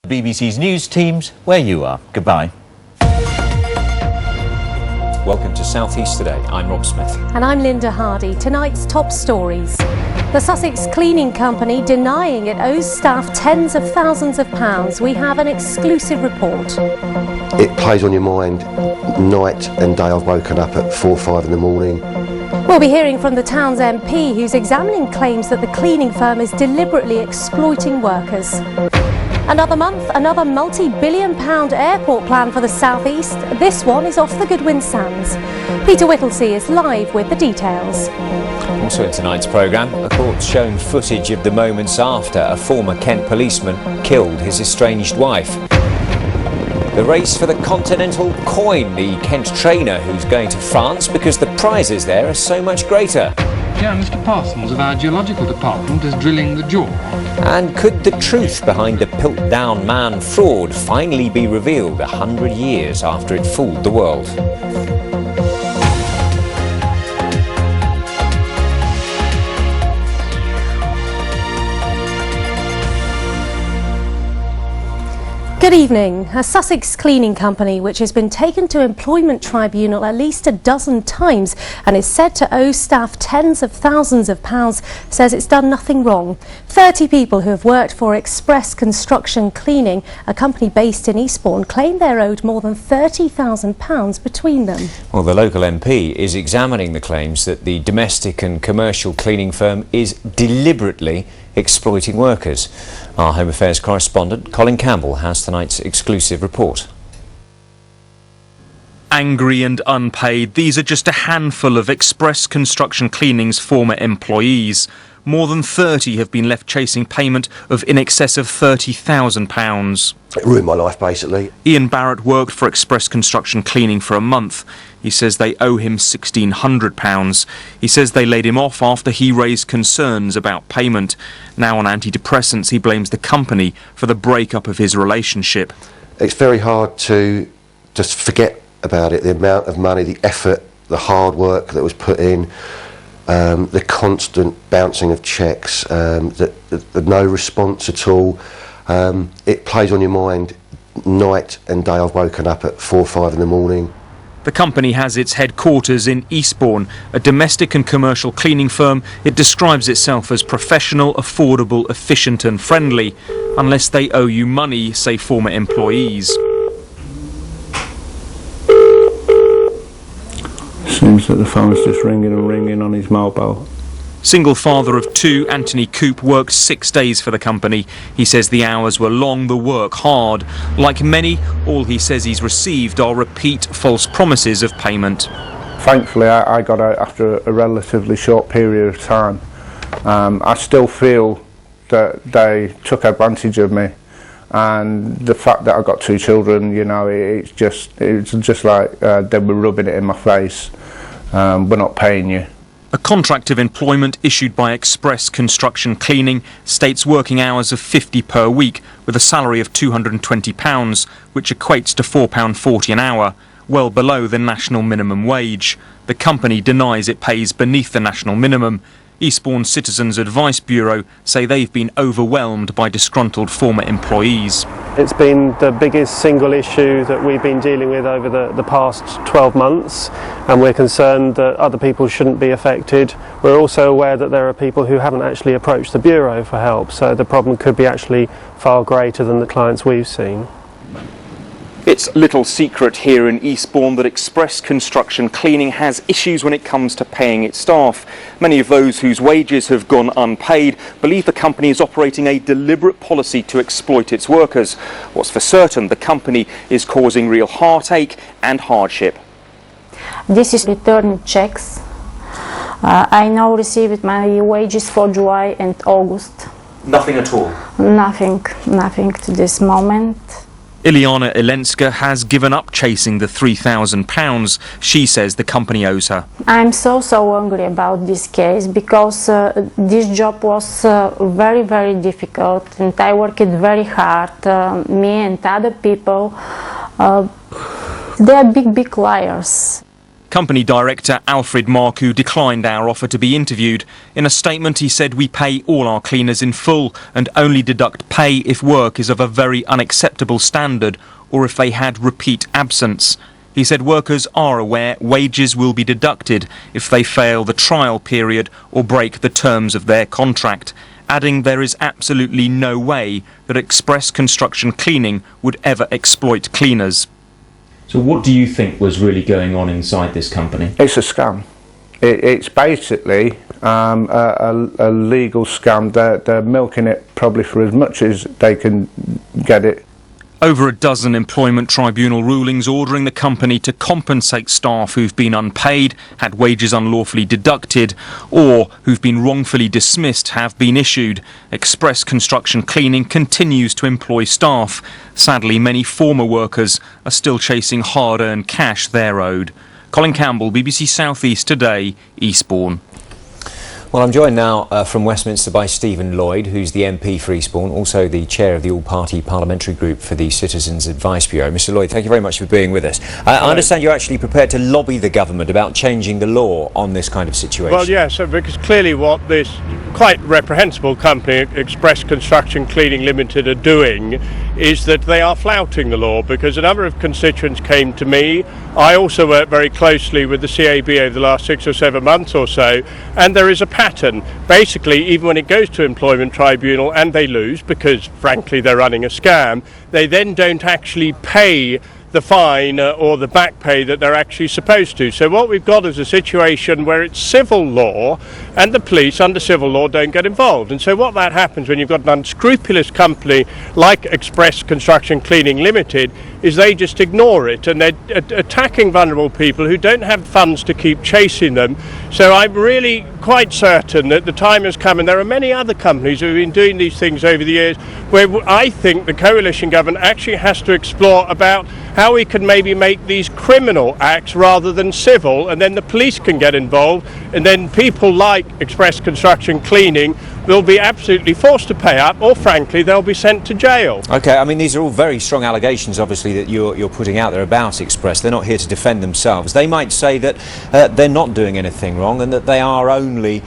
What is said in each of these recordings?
BBC's news teams where you are. Goodbye. Welcome to South East Today. I'm Rob Smith. And I'm Linda Hardy. Tonight's top stories. The Sussex cleaning company denying it owes staff tens of thousands of pounds. We have an exclusive report. It plays on your mind night and day. I've woken up at 4 or 5 in the morning. We'll be hearing from the town's MP, who's examining claims that the cleaning firm is deliberately exploiting workers. Another month, another multi-billion-pound airport plan for the South East. This one is off the Goodwin Sands. Peter Whittlesey is live with the details. Also in tonight's programme, a court's shown footage of the moments after a former Kent policeman killed his estranged wife. The race for the Continental coin, the Kent trainer who's going to France because the prizes there are so much greater. Yeah, Mr. Parsons of our geological department is drilling the jaw. And could the truth behind the Piltdown Man fraud finally be revealed 100 years after it fooled the world? Good evening. A Sussex cleaning company which has been taken to employment tribunal at least a dozen times and is said to owe staff tens of thousands of pounds says it's done nothing wrong. 30 people who have worked for Express Construction Cleaning, a company based in Eastbourne, claim they're owed more than £30,000 between them. Well, the local MP is examining the claims that the domestic and commercial cleaning firm is deliberately exploiting workers. Our Home Affairs correspondent Colin Campbell has tonight's exclusive report. Angry and unpaid, these are just a handful of Express Construction Cleaning's former employees. More than 30 have been left chasing payment of in excess of £30,000. It ruined my life, basically. Ian Barrett worked for Express Construction Cleaning for a month. He says they owe him £1,600. He says they laid him off after he raised concerns about payment. Now on antidepressants, he blames the company for the breakup of his relationship. It's very hard to just forget about it, the amount of money, the effort, the hard work that was put in, the constant bouncing of cheques, the no response at all. It plays on your mind night and day. I've woken up at 4 or 5 in the morning. The company has its headquarters in Eastbourne, a domestic and commercial cleaning firm. It describes itself as professional, affordable, efficient and friendly, unless they owe you money, say former employees. Seems that the phone's just ringing and ringing on his mobile. Single father of 2, Anthony Coop, worked 6 days for the company. He says the hours were long, the work hard. Like many, all he says he's received are repeat false promises of payment. Thankfully, I got out after a relatively short period of time. I still feel that they took advantage of me, and the fact that I got 2 children, you know, it's just like they were rubbing it in my face. We're not paying you. A contract of employment issued by Express Construction Cleaning states working hours of 50 per week with a salary of £220, which equates to £4.40 an hour, well below the national minimum wage. The company denies it pays beneath the national minimum. Eastbourne Citizens Advice Bureau say they've been overwhelmed by disgruntled former employees. It's been the biggest single issue that we've been dealing with over the past 12 months, and we're concerned that other people shouldn't be affected. We're also aware that there are people who haven't actually approached the Bureau for help, so the problem could be actually far greater than the clients we've seen. It's little secret here in Eastbourne that Express Construction Cleaning has issues when it comes to paying its staff. Many of those whose wages have gone unpaid believe the company is operating a deliberate policy to exploit its workers. What's for certain, the company is causing real heartache and hardship. This is return checks. I now received my wages for July and August. Nothing at all? Nothing to this moment. Ileana Ilenska has given up chasing the £3,000 she says the company owes her. I'm so angry about this case because this job was very difficult, and I worked very hard. Me and other people, they are big liars. Company director Alfred Marcoux declined our offer to be interviewed. In a statement he said, "We pay all our cleaners in full and only deduct pay if work is of a very unacceptable standard or if they had repeat absence." He said workers are aware wages will be deducted if they fail the trial period or break the terms of their contract, adding there is absolutely no way that Express Construction Cleaning would ever exploit cleaners. So what do you think was really going on inside this company? It's a scam. It's basically a legal scam. They're milking it probably for as much as they can get it. Over a dozen employment tribunal rulings ordering the company to compensate staff who've been unpaid, had wages unlawfully deducted, or who've been wrongfully dismissed have been issued. Express Construction Cleaning continues to employ staff. Sadly, many former workers are still chasing hard-earned cash they're owed. Colin Campbell, BBC South East Today, Eastbourne. Well, I'm joined now from Westminster by Stephen Lloyd, who's the MP for Eastbourne, also the chair of the all-party parliamentary group for the Citizens Advice Bureau. Mr Lloyd, thank you very much for being with us. I understand you're actually prepared to lobby the government about changing the law on this kind of situation. Well, yes, because clearly what this quite reprehensible company, Express Construction Cleaning Limited, are doing is that they are flouting the law, because a number of constituents came to me. I also work very closely with the CAB over the last 6 or 7 months or so, and there is a pattern. Basically, even when it goes to employment tribunal and they lose, because frankly they're running a scam, they then don't actually pay the fine or the back pay that they're actually supposed to. So what we've got is a situation where it's civil law and the police under civil law don't get involved. And so what that happens when you've got an unscrupulous company like Express Construction Cleaning Limited is they just ignore it, and they're attacking vulnerable people who don't have funds to keep chasing them. So I'm really quite certain that the time has come, and there are many other companies who have been doing these things over the years, where I think the coalition government actually has to explore about how we can maybe make these criminal acts rather than civil, and then the police can get involved, and then people like Express Construction Cleaning will be absolutely forced to pay up, or frankly they'll be sent to jail. OK, I mean, these are all very strong allegations obviously that you're putting out there about Express. They're not here to defend themselves. They might say that they're not doing anything wrong and that they are only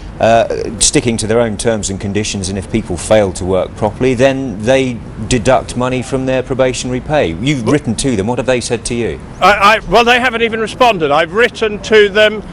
sticking to their own terms and conditions, and if people fail to work properly then they deduct money from their probationary pay. You've written to them. What have they said to you? Well, they haven't even responded. I've written to them.